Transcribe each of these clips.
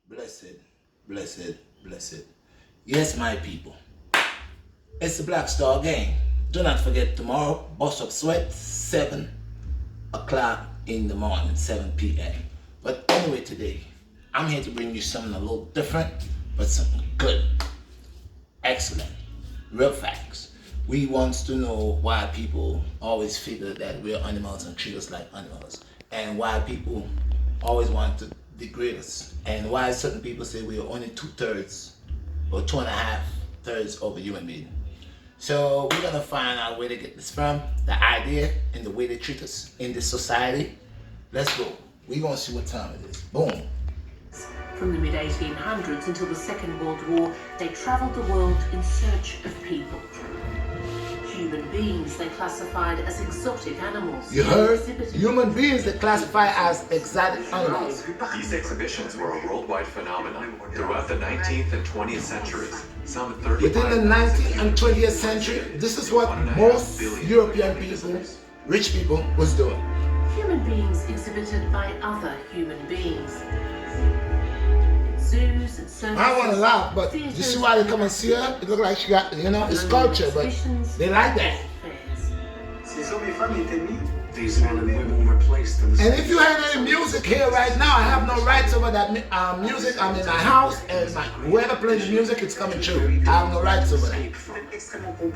Blessed, blessed, blessed. Yes, my people. It's the BlackStar game. Do not forget tomorrow, Bust Up Sweat, 7 o'clock in the morning, 7 p.m. But anyway, today, I'm here to bring you something a little different, but something good. Excellent. Real facts. We want to know why people always figure that we're animals and treat us like animals, and why people always want to degrade us, and why certain people say we are only 2/3 or 2.5 thirds of a human being. So we're gonna find out where they get this from, the idea, and the way they treat us in this society. Let's go. We're gonna see what time it is. Boom. From the mid-1800s until the Second World War, they travelled the world in search of people. Human beings they classified as exotic animals. You heard? Human beings they classify as exotic animals. These exhibitions were a worldwide phenomenon throughout the 19th and 20th centuries. Some 35 Within the 19th and 20th century, this is what most European people, rich people, was doing. Human beings exhibited by other human beings. Zoos and circuses. I want to laugh, but you see why they come and see her? It looks like she got, it's culture, but they like that. These men and women were placed in the And if you have any music here right now, I have no rights over that music. I'm in my house, and whoever plays the music, it's coming true. I have no rights over that.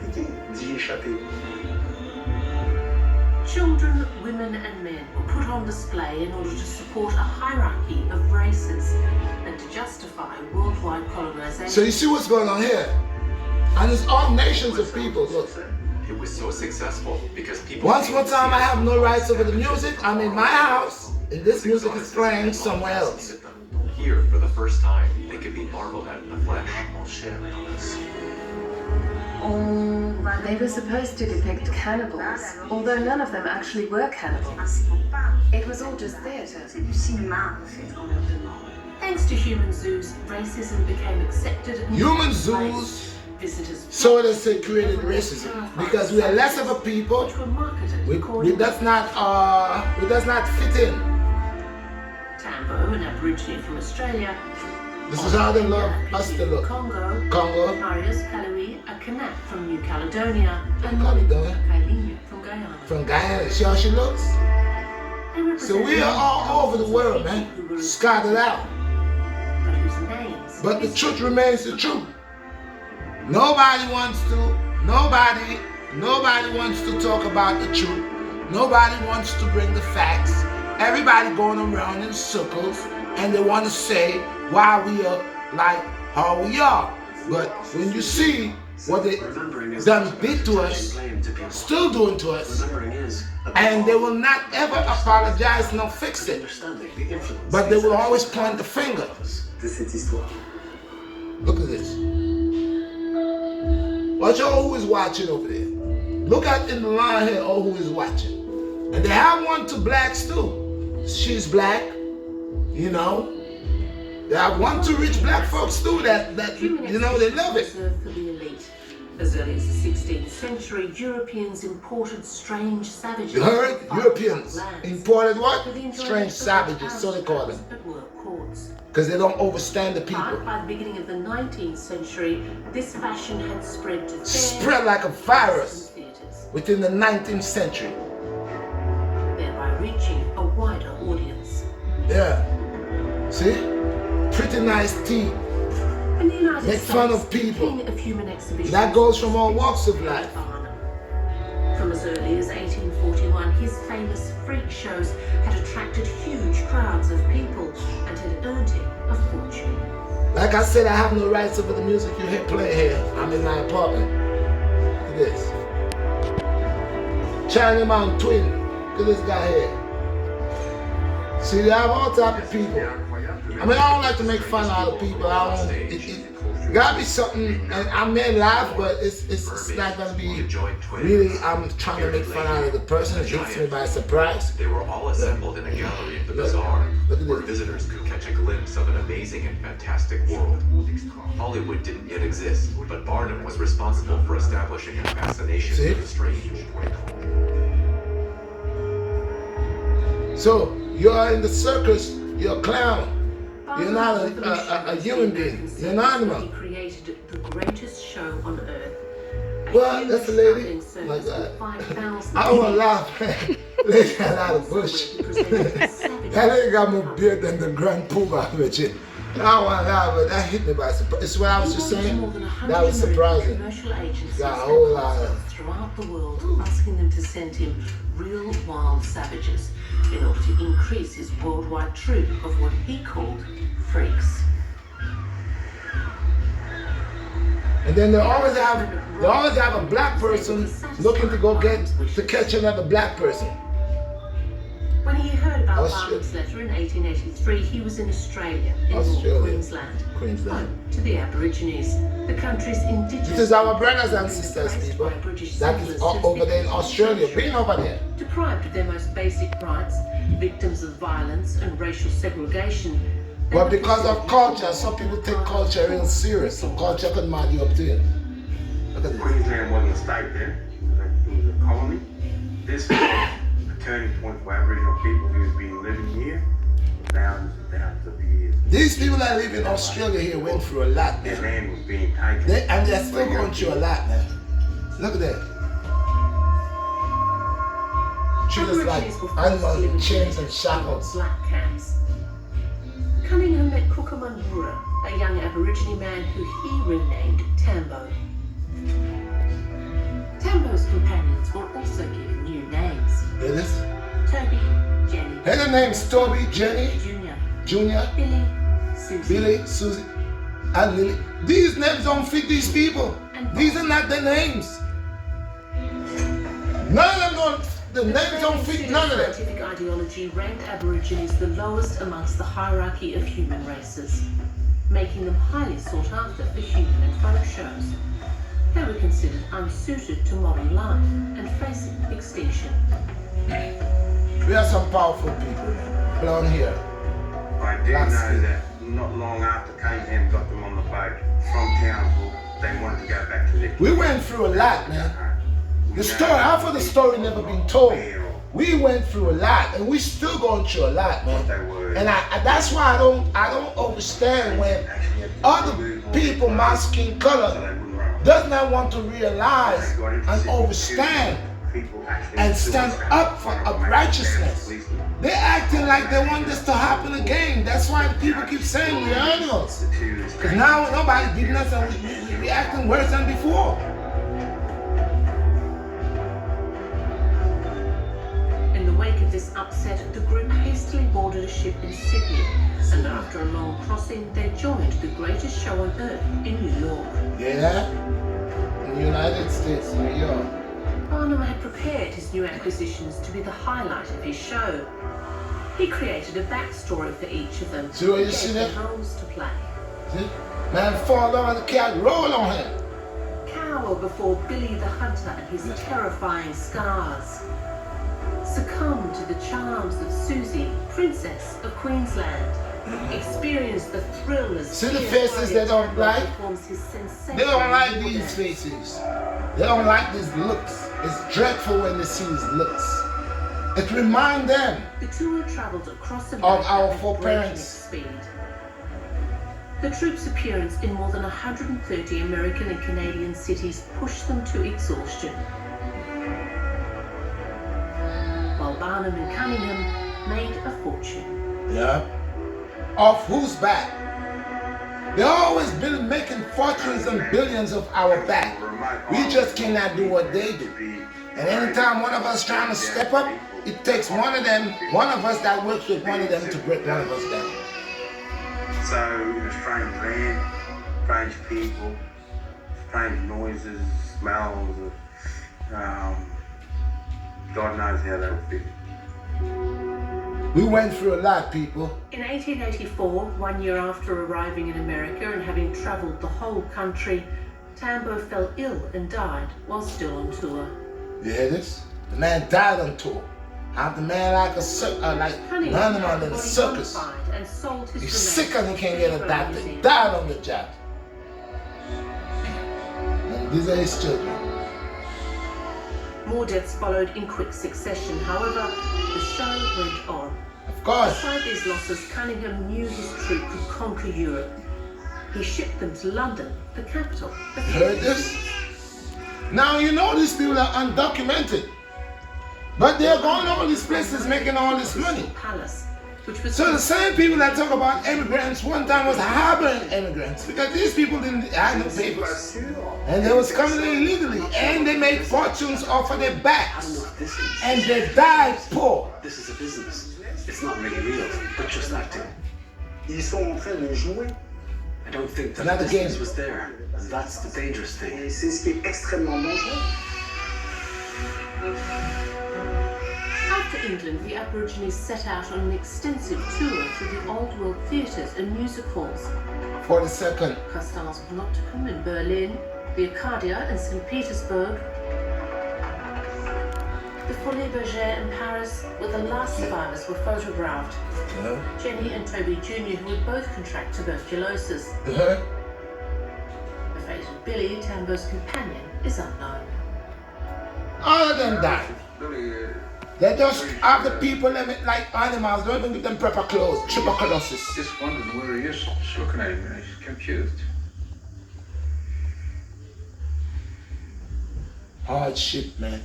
Children, women and men were put on display in order to support a hierarchy of races and to justify worldwide colonization. So you see what's going on here? And it's all nations of people. Look. It was so successful because people. Once more time, I have no rights over the music. I'm in my house, and this music is playing somewhere else. Here, for the first time, they could be marveled at in the flesh. They were supposed to depict cannibals, although none of them actually were cannibals. It was all just theatre. Thanks to human zoos, racism became accepted and Human zoos, visitors so they say, created racism because we are less of a people. which were marketed We does not fit in. Tambo, an Aborigine from Australia. This is how they love us to look. Congo. Marius Kalui, a Kanak from New Caledonia, and Caledonia. Kailinha from Guyana. From Guyana, see how she looks? They represent So we are all over the world, man, scattered out. but whose names But the truth remains the truth. Nobody wants to talk about the truth. Nobody wants to bring the facts. Everybody going around in circles, and they want to say why we are like how we are. But when you see what they did to us, still doing to us, and they will not ever apologize nor fix it, but they will always point the finger. Look at this. Watch all who is watching over there. Look at in the line here all who is watching. And they have one to blacks too. She's black, you know. They have one to rich black folks too that they love it. Reserved for the elite. As early as the 16th century, Europeans imported strange savages. You heard? from Europeans lands imported what? for the enjoyment Strange of savages, so they call them. at work courts. Because they don't overstand the But people. by the beginning of the 19th century, this fashion had spread to fairs Spread like a virus and theatres, within the 19th century. thereby reaching a wider audience. Yeah. See? Pretty nice teeth. In the United Make States, fun of the people. king of human exhibitions That goes from all walks of life. From as early as 1841, his famous freak shows had attracted huge crowds of people and had earned him a fortune. Like I said, I have no rights over the music you hear playing here. I'm in my apartment. Look at this. China Man Twin. Look at this guy here. See, they have all type of people. I mean, I don't like to make fun out of people. It gotta be something, and I may laugh, but it's not gonna be really. I'm trying to make fun out of the person. It hits me by surprise. They were all assembled in a gallery at the bazaar, where visitors could catch a glimpse of an amazing and fantastic world. Hollywood didn't yet exist, but Barnum was responsible for establishing a fascination for the strange. So you're in the circus, you're a clown. You're not a human being. You're an animal. He created the greatest show on earth. Well, that's a lady. My God. I don't want to laugh, man. Lady got a lot of bush. That lady got more beard than the Grand Poobah, Richard. I don't want to laugh, but that hit me by surprise. It's what I was just saying. That was surprising. Got a whole lot of throughout the world asking them to send him real wild savages in order to increase his worldwide troop of what he called freaks. And then they always have a black person looking to catch another black person. When he heard about Barnum's letter in 1883, he was in Australia, in North Queensland, home to the Aborigines, the country's indigenous. This is our brothers and sisters, people. That is over there in Australia, been over there. Deprived of their most basic rights, victims of violence and racial segregation. But because of culture, some people take culture real serious. So culture could mad you up to it. Look at this. Queensland wasn't a state then. It was a colony. This was a turning point for Aboriginal people who have been living here for thousands and thousands of years. These people that live in Australia here went through a lot, Their man. land was being taken. And they're still going through a lot, man. Look at that. Treat us like animals in chains and shackles. Black camps. Cunningham met Kookamanbura, a young Aborigine man who he renamed Tambo. Tambo's companions were also given new names. Hear this? Toby, Jenny. Hey, the names Toby, Jenny, Junior, Billy, Susie. Billy, Susie, and Lily. These names don't fit these people. These are not their names. None of them don't. The names don't fit none of them. Scientific ideology ranked Aborigines the lowest amongst the hierarchy of human races, making them highly sought after for human and folk shows. They were considered unsuited to modern life and facing extinction. We are some powerful people, man. Blonde hair. I do know that not long after Cunningham got them on the boat from Townsville, they wanted to go back to their... We went through a lot, man. The story, half of the story never been told. We went through a lot, and we still going through a lot, man. And that's why I don't understand when other people, my skin color, does not want to realize and understand and stand up for righteousness. They're acting like they want this to happen again. That's why people keep saying we're animals. Because now nobody's beating us and we're acting worse than before. In the wake of this upset, the group hastily boarded a ship in Sydney, and after a long crossing, they joined the greatest show on earth in New York. Yeah? In the United States, New York. Barnum had prepared his new acquisitions to be the highlight of his show. He created a backstory for each of them. See what you see there? Roles to play. See? Man fall on the cat, roll on him. Cower before Billy the Hunter and his terrifying scars. Succumb to the charms of Susie, Princess of Queensland. Experience the thrill as see the faces they don't like? They don't like these faces. They don't like these looks. It's dreadful when they see these looks. It reminds them the tour traveled across of our foreparents. Speed. The troops' appearance in more than 130 American and Canadian cities pushed them to exhaustion. While Barnum and Cunningham made a fortune. Yeah. Off whose back? They always been making fortunes and billions of our back. We just cannot do what they do. And anytime one of us trying to step up, it takes one of us that works with one of them to break one of us down. So, in a strange land, strange people, strange noises, smells, God knows how they would fit. We went through a lot, people. In 1884, 1 year after arriving in America and having travelled the whole country, Tambo fell ill and died while still on tour. You hear this? The man died on tour. How the man like an animal in a circus. He's sick and he can't get a doctor. He died on the job. And these are his children. More deaths followed in quick succession. However, the show went on. Of course. Despite these losses, Cunningham knew his troop could conquer Europe. He shipped them to London, the capital. You heard this? Now you know these people are undocumented. But they're going all these places making all this money. Palace, which was So the same people that talk about immigrants one time was harboring immigrants because these people didn't have no papers. And they was coming in illegally and they made fortunes off of their backs. And they died poor. This is a business. It's not really real, but just acting. Ils sont en train de jouer. I don't think that Another the distance game. was there. And that's the dangerous thing. Et c'est ce qui est extrêmement dangereux. After England, the Aborigines set out on an extensive tour through the old world theatres and music halls. 42nd. Castals Panopticum in Berlin, the Arcadia in St. Petersburg, the Folie Bergère in Paris, where the last survivors were photographed. Jenny and Toby Jr., who would both contract tuberculosis. You heard? The fate of Billy, Tambo's companion, is unknown. All of them died. They just have the people living like animals, don't even give them proper clothes. Tuberculosis. Just wondering where he is. Just looking at him and he's confused. Hardship, man.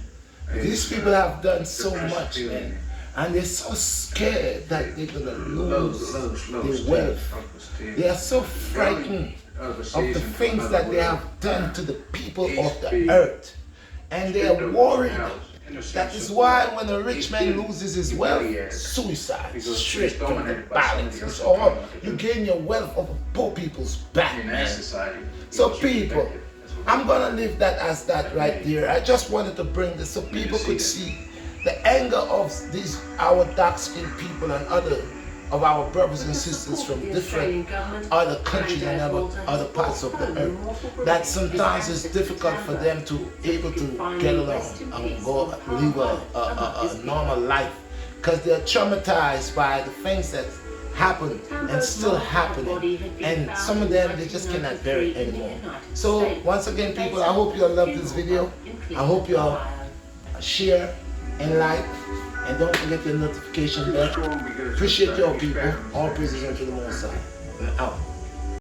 These people have done so much, man. And they're so scared that they're gonna lose their wealth. They are so frightened of the things that they have done to the people of the earth. And they are worried. That is why when a rich man loses his wealth, suicide, straight from the balance. Or you gain your wealth of poor people's back, man. So people, I'm gonna leave that as that right there. I just wanted to bring this so people could see the anger of these our dark-skinned people and other of our brothers and sisters from different other countries and other parts of the earth. That sometimes it's difficult for them to able to get along and go live a normal life because they're traumatized by the things that happen and still happening, and some of them they just cannot bear it anymore. So once again, people, I hope you all love this video. I hope you all share and like, and don't forget the notification bell. Appreciate your people. All praises unto the Most High. I'm out.